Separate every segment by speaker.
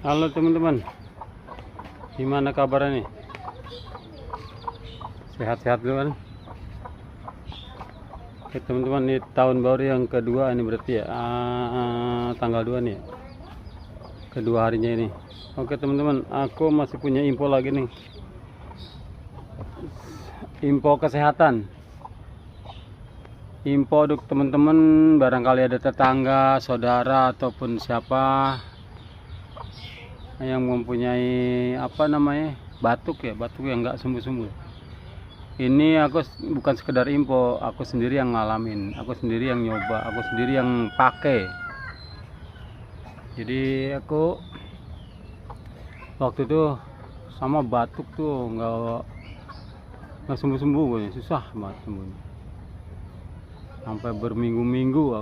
Speaker 1: Halo teman-teman, gimana kabarnya nih? Sehat-sehat dulu kan? Oke teman-teman, ini tahun baru yang kedua ini berarti ya, tanggal 2 nih ya, kedua harinya ini. Oke teman-teman, aku masih punya info lagi nih, info kesehatan. Info untuk teman-teman, barangkali ada tetangga, saudara ataupun siapa yang mempunyai batuk yang nggak sembuh-sembuh. Ini aku bukan sekedar info, aku sendiri yang ngalamin, aku sendiri yang nyoba, aku sendiri yang pakai. Jadi aku waktu itu sama batuk tuh nggak sembuh-sembuh, susah banget sembuhnya. Sampai berminggu-minggu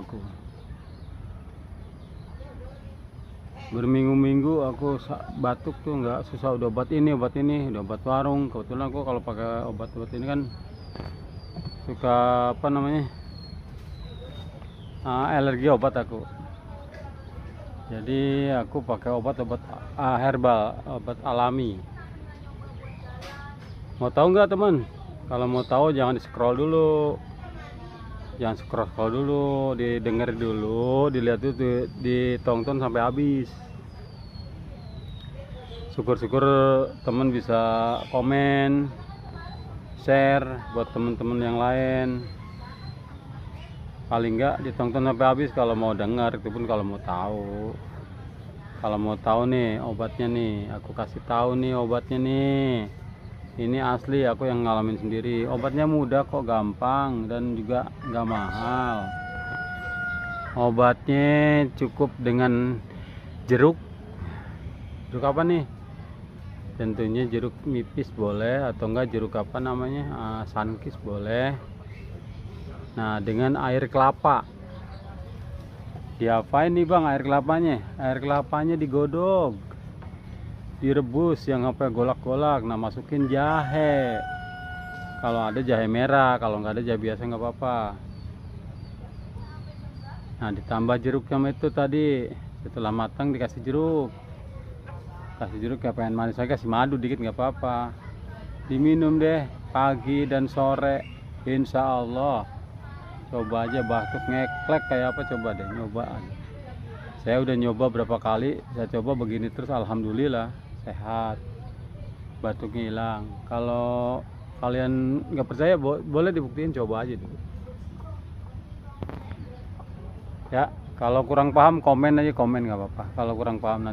Speaker 1: aku batuk tuh nggak susah, udah obat ini udah obat warung. Kebetulan aku kalau pakai obat-obat ini kan suka alergi obat aku, jadi aku pakai obat-obat herbal, obat alami. Mau tahu nggak teman? Kalau mau tahu jangan di scroll dulu, didengar dulu, dilihat dulu, ditonton sampai habis. Syukur-syukur teman bisa komen, share buat teman-teman yang lain. Paling enggak ditonton sampai habis kalau mau dengar, itu pun kalau mau tahu. Kalau mau tahu nih obatnya nih, aku kasih tahu nih obatnya nih. Ini asli, aku yang ngalamin sendiri. Obatnya mudah kok, gampang, dan juga nggak mahal. Obatnya cukup dengan jeruk apa nih? Tentunya jeruk nipis boleh, atau enggak jeruk sunkist boleh. Nah, dengan air kelapa. Diapain nih bang air kelapanya? Air kelapanya digodok, direbus, yang golak-golak. Nah, masukin jahe, kalau ada jahe merah, kalau nggak ada jahe biasa nggak apa-apa. Nah, ditambah jeruk sama itu tadi. Setelah matang dikasih jeruk, kayak pengen manis saya kasih madu dikit nggak apa-apa. Diminum deh pagi dan sore, insya Allah. Coba aja batuk ngeklek kayak apa, coba deh nyobaan. Saya udah nyoba berapa kali, saya coba begini terus, alhamdulillah sehat, batuknya hilang. Kalau kalian nggak percaya, boleh dibuktiin, coba aja dulu ya. Kalau kurang paham komen aja, komen nggak apa-apa. Kalau kurang paham nanti